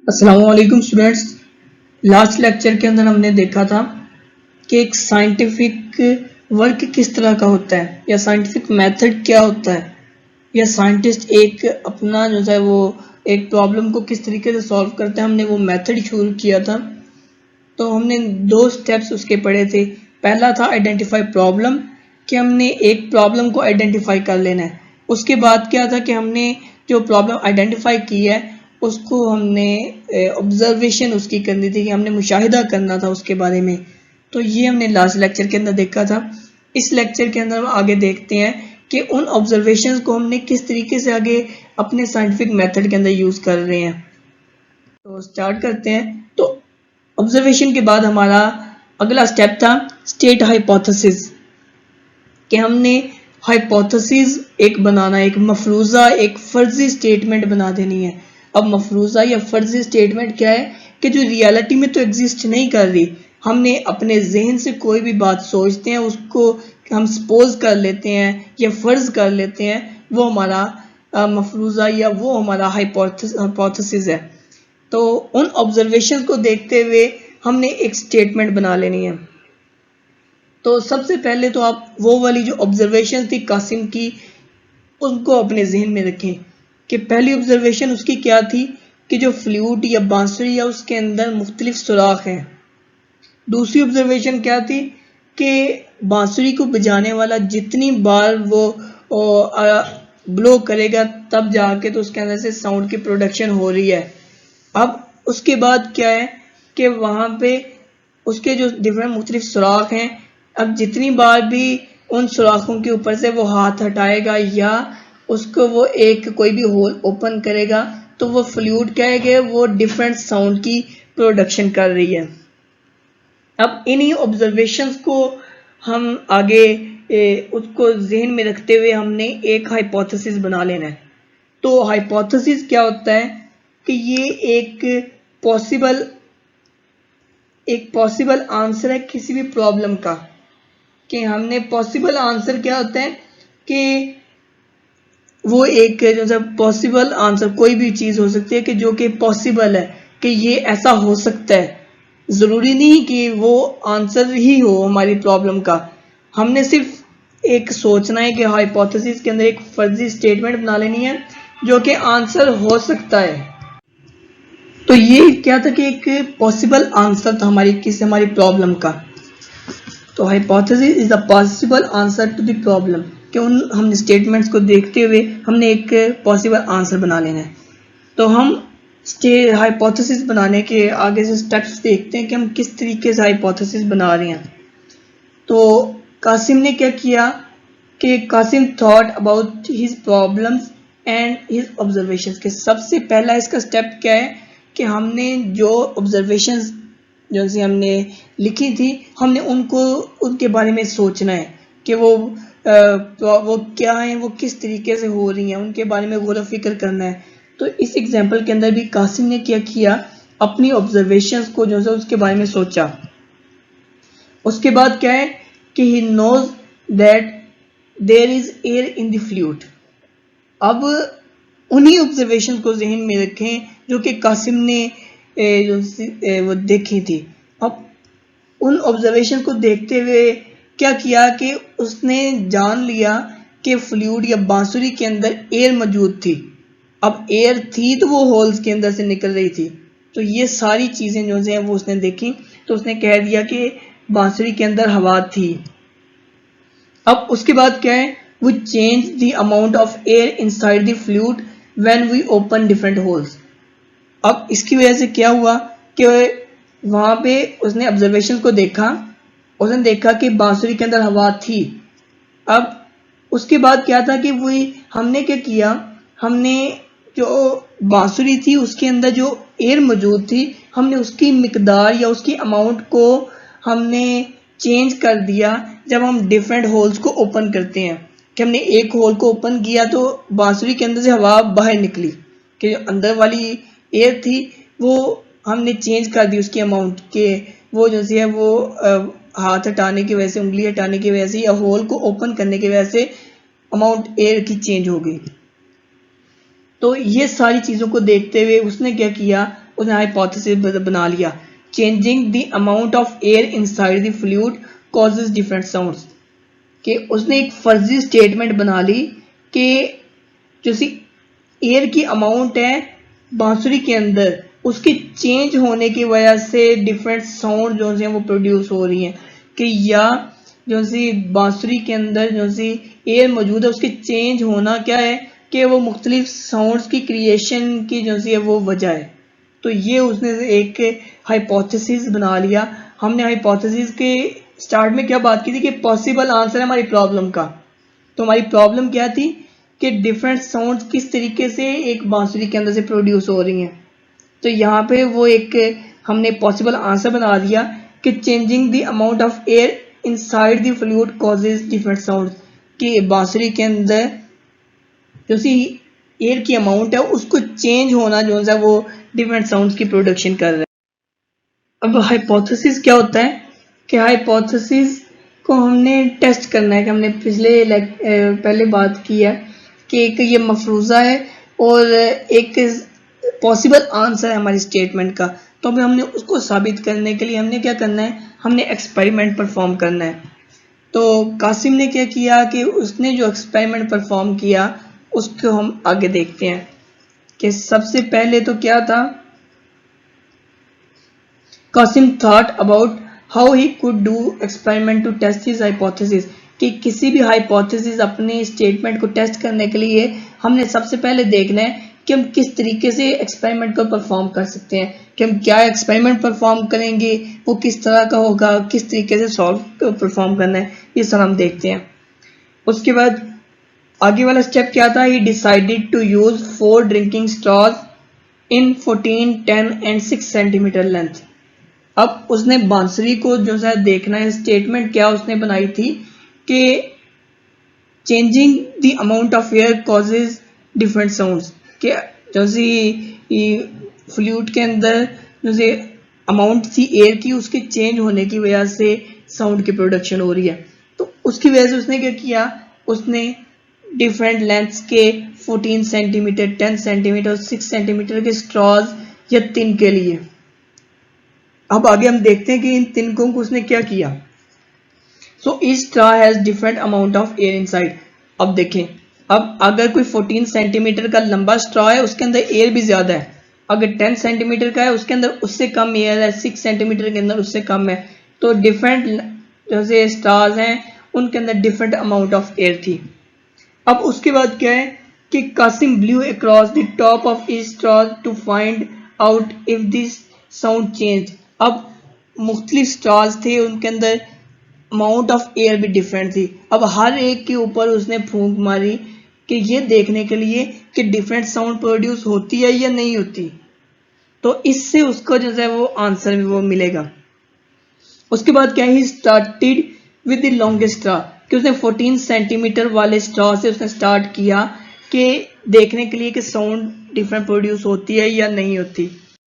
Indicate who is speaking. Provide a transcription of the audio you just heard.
Speaker 1: अस्सलाम वालेकुम students. Last lecture के अंदर हमने देखा था कि एक साइंटिफिक वर्क किस तरह का होता है या साइंटिफिक मेथड क्या होता है या साइंटिस्ट एक अपना जो है वो एक प्रॉब्लम को किस तरीके से सॉल्व करता है। हमने वो मेथड शुरू किया था। तो हमने दो स्टेप्स उसके पढ़े थे। पहला था आइडेंटिफाई प्रॉब्लम, कि हमने एक प्रॉब्लम को आइडेंटिफाई कर लेना है। उसके बाद क्या था कि हमने जो प्रॉब्लम आइडेंटिफाई की है उसको हमने ऑब्जर्वेशन उसकी करनी थी, कि हमने मुशाहिदा करना था उसके बारे में। तो ये हमने लास्ट लेक्चर के अंदर देखा था। इस लेक्चर के अंदर हम आगे देखते हैं कि उन ऑब्जर्वेशंस को हमने किस तरीके से आगे अपने साइंटिफिक मेथड के अंदर यूज कर रहे हैं। तो स्टार्ट करते हैं। तो ऑब्जर्वेशन के बाद हमारा अगला स्टेप था स्टेट हाइपोथेसिस, कि हमने हाइपोथेसिस एक बनाना, एक मफरूजा, एक फर्जी स्टेटमेंट बना देनी है। अब मफरूजा या फर्जी स्टेटमेंट क्या है कि जो रियलिटी में तो एग्जिस्ट नहीं कर रही, हमने अपने जहन से कोई भी बात सोचते हैं उसको हम सपोज कर लेते हैं या फर्ज कर लेते हैं, वो हमारा मफरूजा या वो हमारा हाइपोथेसिस है। तो उन ऑब्जर्वेशन को देखते हुए हमने एक स्टेटमेंट बना लेनी है। तो सबसे पहले तो आप वो वाली जो ऑब्जर्वेशन थी कासिम की उनको अपने जहन में रखें कि पहली ऑब्जर्वेशन उसकी क्या थी कि जो फ्लूट या बांसुरी या उसके अंदर मुख्तलिफ सुराख हैं। दूसरी ऑब्जर्वेशन क्या थी कि बांसुरी को बजाने वाला जितनी बार वो ब्लो करेगा तब जाके तो उसके अंदर से साउंड की प्रोडक्शन हो रही है। अब उसके बाद क्या है कि वहाँ पे उसके जो डिफरेंट मुख्तलिफ सुराख हैं, अब जितनी बार भी उन सुराखों के ऊपर से वो हाथ हटाएगा या उसको वो एक कोई भी होल ओपन करेगा तो वो फ्लूट क्या है कि वो डिफरेंट साउंड की प्रोडक्शन कर रही है। अब इन्हीं ऑब्जर्वेशंस को हम आगे उसको जहन में रखते हुए हमने एक हाइपोथेसिस बना लेना है। तो हाइपोथेसिस क्या होता है कि ये एक पॉसिबल आंसर है किसी भी प्रॉब्लम का। कि हमने पॉसिबल आंसर क्या होता है कि वो एक जो पॉसिबल आंसर कोई भी चीज़ हो सकती है कि जो कि पॉसिबल है कि ये ऐसा हो सकता है। ज़रूरी नहीं कि वो आंसर ही हो हमारी प्रॉब्लम का। हमने सिर्फ एक सोचना है कि हाइपोथेसिस के अंदर एक फर्जी स्टेटमेंट बना लेनी है जो कि आंसर हो सकता है। तो ये क्या था कि एक पॉसिबल आंसर था हमारी प्रॉब्लम का। तो hypothesis is the possible answer to the problem, कि उन हमने स्टेटमेंट्स को देखते हुए हमने एक पॉसिबल आंसर बना लेना है। तो हम हाइपोथेसिस बनाने के आगे से स्टेप्स देखते हैं कि हम किस तरीके से हाइपोथेसिस बना रहे हैं। तो कासिम ने क्या किया कि Kasim thought about his problems and his observations, के सबसे पहला इसका स्टेप क्या है कि हमने जो ऑब्जर्वेशंस जो सी हमने लिखी थी हमने उनके बारे में सोचना है कि वो क्या है, वो किस तरीके से हो रही हैं, उनके बारे में गौर फिक्र करना है। तो इस एग्जाम्पल के अंदर भी कासिम ने क्या किया, अपनी ऑब्जर्वेशंस को जो है उसके बारे में सोचा। उसके बाद क्या है कि he knows that there is air in the flute. अब उन्हीं ऑब्जर्वेशन को जहन में रखें जो कि कासिम ने वो देखी थी। अब उन ऑब्जर्वेशन को देखते हुए क्या किया कि उसने जान लिया कि फ्लूट या बांसुरी के अंदर एयर मौजूद थी। अब एयर थी तो वो होल्स के अंदर से निकल रही थी। तो ये सारी चीज़ें जो हैं वो उसने देखी, तो उसने कह दिया कि बांसुरी के अंदर हवा थी। अब उसके बाद क्या है, वो change the amount of air inside the flute when we open different holes. अब इसकी वजह से क्या हुआ कि वहाँ पे उसने ऑब्जर्वेशन को देखा, उसने देखा कि बांसुरी के अंदर हवा थी। अब उसके बाद क्या था कि वही हमने क्या किया, हमने जो बांसुरी थी उसके अंदर जो एयर मौजूद थी हमने उसकी मिकदार या उसकी अमाउंट को हमने चेंज कर दिया जब हम डिफरेंट होल्स को ओपन करते हैं। कि हमने एक होल को ओपन किया तो बांसुरी के अंदर से हवा बाहर निकली, कि जो अंदर वाली एयर थी वो हमने चेंज कर दी उसकी अमाउंट के, वो जो है वो हाथ हटाने की वजह से, उंगली हटाने की वजह से या होल को ओपन करने की वजह से अमाउंट एयर की चेंज हो गई। तो ये सारी चीज़ों को देखते हुए उसने क्या किया, उसने हाइपोथेसिस बना लिया, changing the amount of air inside the fluid causes different sounds, कि उसने एक फर्जी स्टेटमेंट बना ली कि जो सी एयर की अमाउंट है बांसुरी के अंदर, उसके चेंज होने की वजह से डिफरेंट साउंड जो है वो प्रोड्यूस हो रही हैं, कि या जो सी बांसुरी के अंदर जो सी एयर मौजूद है उसके चेंज होना क्या है कि वो मुख्तलिफ साउंड्स की क्रिएशन की जो सी है वो वजह है। तो ये उसने एक हाइपोथेसिस बना लिया। हमने हाइपोथेसिस के स्टार्ट में क्या बात की थी कि पॉसिबल आंसर है हमारी प्रॉब्लम का। तो हमारी प्रॉब्लम क्या थी कि डिफरेंट साउंड्स किस तरीके से एक बांसुरी के अंदर से प्रोड्यूस हो रही हैं। तो यहाँ पे वो एक हमने पॉसिबल आंसर बना दिया कि changing the amount of air inside the fluid causes different sounds, कि बांसुरी के अंदर जो सी एयर की अमाउंट है उसको चेंज होना जो है वो डिफरेंट साउंड्स की प्रोडक्शन कर रहा है। अब हाइपोथेसिस क्या होता है कि हाइपोथेसिस को हमने टेस्ट करना है, कि हमने पहले बात की है कि एक ये मफरूज़ा है और एक पॉसिबल आंसर है हमारी स्टेटमेंट का। तो अभी हमने उसको साबित करने के लिए हमने क्या करना है, हमने एक्सपेरिमेंट परफॉर्म करना है। तो कासिम ने क्या किया कि उसने जो एक्सपेरिमेंट परफॉर्म किया उसको हम आगे देखते हैं। कि सबसे पहले तो क्या था, Kasim thought about how he could do experiment to test his hypothesis, कि किसी भी हाइपोथेसिस अपने स्टेटमेंट को टेस्ट करने के लिए हमने सबसे पहले देखना है कि हम किस तरीके से एक्सपेरिमेंट को परफॉर्म कर सकते हैं, कि हम क्या एक्सपेरिमेंट परफॉर्म करेंगे, वो किस तरह का होगा, किस तरीके से सॉल्व परफॉर्म करना है, ये सब हम देखते हैं। उसके बाद आगे वाला स्टेप क्या था, he decided to use 4 drinking straws in 14, 10 and 6 centimetre length. अब उसने बांसुरी को जो है देखना है, स्टेटमेंट क्या उसने बनाई थी कि changing the amount of air causes different sounds, कि जैसे फ्लूइड के अंदर जैसे अमाउंट थी एयर की उसके चेंज होने की वजह से साउंड की प्रोडक्शन हो रही है। तो उसकी वजह से उसने क्या किया, उसने डिफरेंट लेंथ्स के 14 सेंटीमीटर, 10 सेंटीमीटर और 6 सेंटीमीटर के स्ट्रॉज या तिन के लिए। अब आगे हम देखते हैं कि इन तिनकों को उसने क्या किया। So each straw has different amount of air inside. अब देखें, अब अगर कोई 14 सेंटीमीटर का लंबा स्ट्रॉ है उसके अंदर एयर भी ज्यादा है, अगर 10 सेंटीमीटर का है उसके अंदर उससे कम एयर है, 6 सेंटीमीटर के अंदर उससे कम है। तो डिफरेंट जैसे स्ट्रॉज हैं उनके अंदर डिफरेंट अमाउंट ऑफ एयर थी। अब उसके बाद क्या है कि Kasim blew across the top of each straw to find out if this sound change. अब मुख्तलिफ स्ट्रॉज थे, उनके अंदर अमाउंट ऑफ एयर भी डिफरेंट थी। अब हर एक के ऊपर उसने फूंक मारी कि ये देखने के लिए कि डिफरेंट साउंड प्रोड्यूस होती है या नहीं होती। तो इससे उसको जो है वो आंसर भी वो मिलेगा। उसके बाद क्या, he started with the longest straw, कि उसने 14 सेंटीमीटर वाले स्ट्रॉ से उसने स्टार्ट किया कि देखने के लिए कि साउंड डिफरेंट प्रोड्यूस होती है या नहीं होती।